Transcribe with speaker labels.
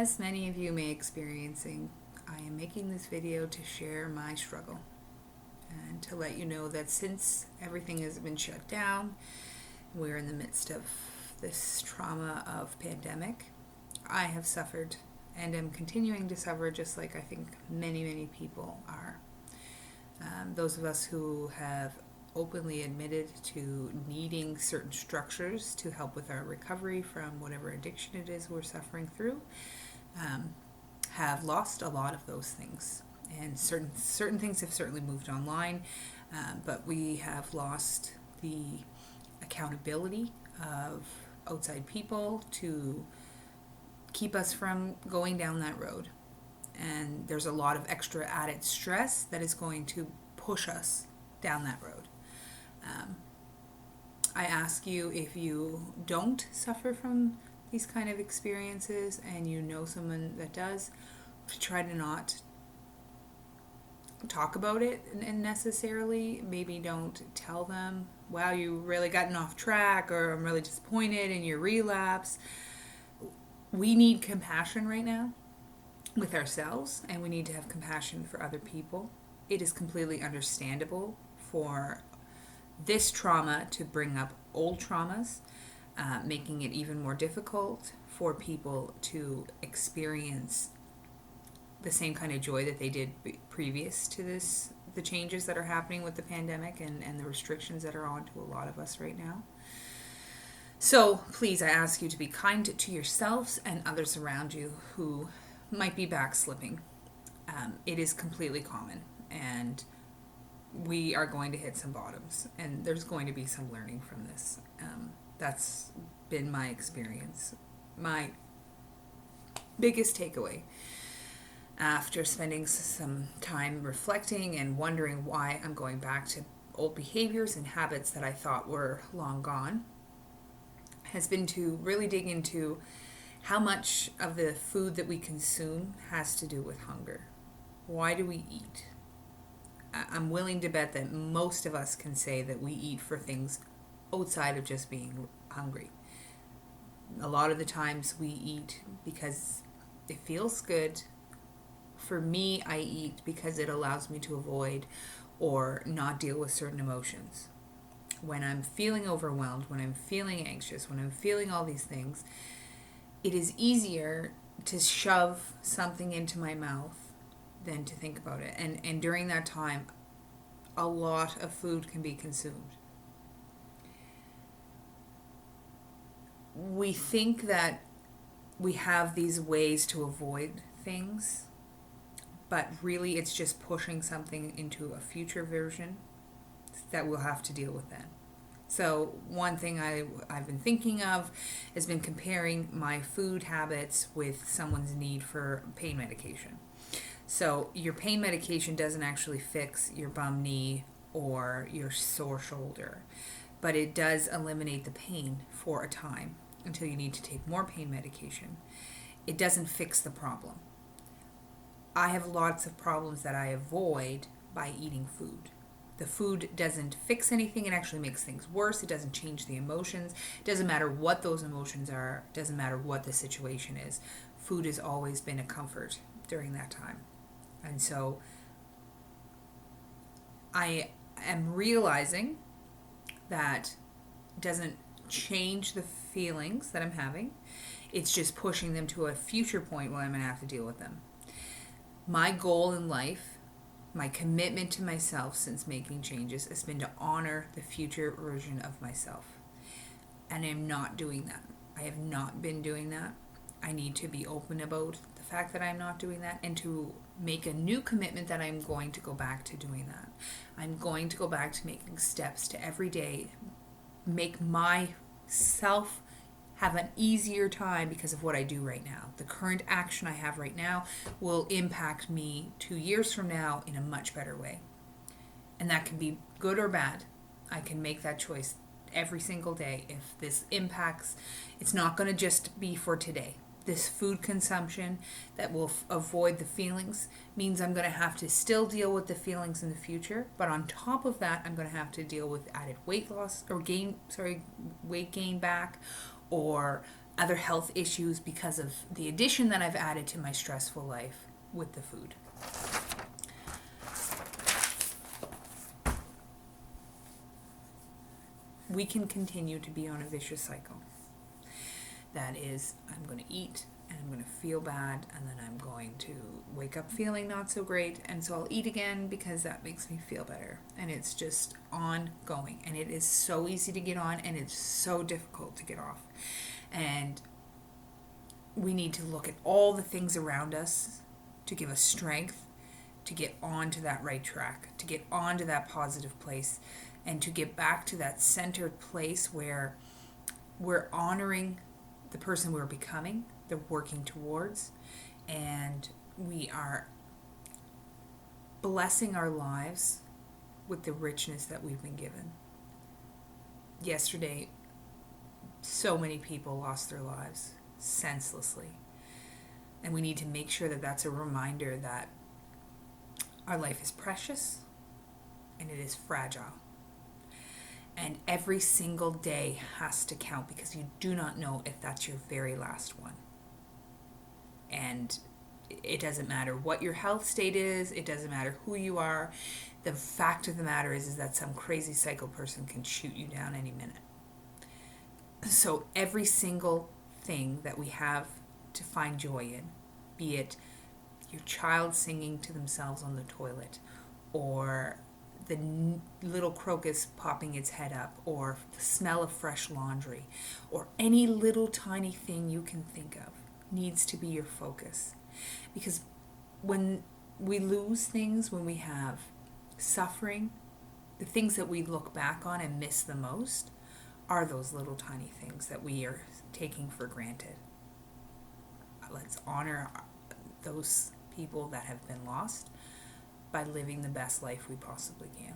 Speaker 1: As many of you may be experiencing, I am making this video to share my struggle and to let you know that since everything has been shut down, we're in the midst of this trauma of pandemic. I have suffered and am continuing to suffer, just like I think many people are. Those of us who have openly admitted to needing certain structures to help with our recovery from whatever addiction it is we're suffering through, have lost a lot of those things. And certain things have certainly moved online, but we have lost the accountability of outside people to keep us from going down that road. And there's a lot of extra added stress that is going to push us down that road. I ask you, if you don't suffer from these kind of experiences and you know someone that does, to try to not talk about it and necessarily. Maybe don't tell them, wow, you really gotten off track, or I'm really disappointed in your relapse. We need compassion right now with ourselves, and we need to have compassion for other people. It is completely understandable for this trauma to bring up old traumas, making it even more difficult for people to experience the same kind of joy that they did previous to this, the changes that are happening with the pandemic and the restrictions that are on to a lot of us right now. So please, I ask you to be kind to yourselves and others around you who might be backslipping. It is completely common, and we are going to hit some bottoms, and there's going to be some learning from this. That's been my experience. My biggest takeaway after spending some time reflecting and wondering why I'm going back to old behaviors and habits that I thought were long gone has been to really dig into how much of the food that we consume has to do with hunger. Why do we eat? I'm willing to bet that most of us can say that we eat for things outside of just being hungry. A lot of the times we eat because it feels good. For me, I eat because it allows me to avoid or not deal with certain emotions. When I'm feeling overwhelmed, when I'm feeling anxious, when I'm feeling all these things, it is easier to shove something into my mouth than to think about it. And during that time, a lot of food can be consumed. We think that we have these ways to avoid things, but really it's just pushing something into a future version that we'll have to deal with then. So one thing I've been thinking of has been comparing my food habits with someone's need for pain medication. So your pain medication doesn't actually fix your bum knee or your sore shoulder, but it does eliminate the pain for a time until you need to take more pain medication. It doesn't fix the problem. I have lots of problems that I avoid by eating food. The food doesn't fix anything. It actually makes things worse. It doesn't change the emotions. It doesn't matter what those emotions are. It doesn't matter what the situation is. Food has always been a comfort during that time. And so I am realizing that it doesn't change the feelings that I'm having. It's just pushing them to a future point where I'm going to have to deal with them. My goal in life, my commitment to myself since making changes, has been to honor the future version of myself. And I'm not doing that. I have not been doing that. I need to be open about the fact that I'm not doing that, and to make a new commitment that I'm going to go back to doing that. I'm going to go back to making steps to every day make myself have an easier time because of what I do right now. The current action I have right now will impact me 2 years from now in a much better way. And that can be good or bad. I can make that choice every single day. If this impacts, it's not going to just be for today. This food consumption that will avoid the feelings means I'm going to have to still deal with the feelings in the future. But on top of that, I'm going to have to deal with added weight loss or weight gain back, or other health issues because of the addition that I've added to my stressful life with the food. We can continue to be on a vicious cycle. That is, I'm going to eat and I'm going to feel bad, and then I'm going to wake up feeling not so great, and so I'll eat again because that makes me feel better. And it's just ongoing, and it is so easy to get on, and it's so difficult to get off. And we need to look at all the things around us to give us strength to get onto that right track, to get onto that positive place, and to get back to that centered place where we're honoring the person we're becoming, the working towards, and we are blessing our lives with the richness that we've been given. Yesterday, so many people lost their lives senselessly, and we need to make sure that that's a reminder that our life is precious and it is fragile. And every single day has to count, because you do not know if that's your very last one. And it doesn't matter what your health state is, it doesn't matter who you are. The fact of the matter is that some crazy psycho person can shoot you down any minute. So every single thing that we have to find joy in, be it your child singing to themselves on the toilet, or the little crocus popping its head up, or the smell of fresh laundry, or any little tiny thing you can think of, needs to be your focus. Because when we lose things, when we have suffering, the things that we look back on and miss the most are those little tiny things that we are taking for granted. Let's honor those people that have been lost by living the best life we possibly can.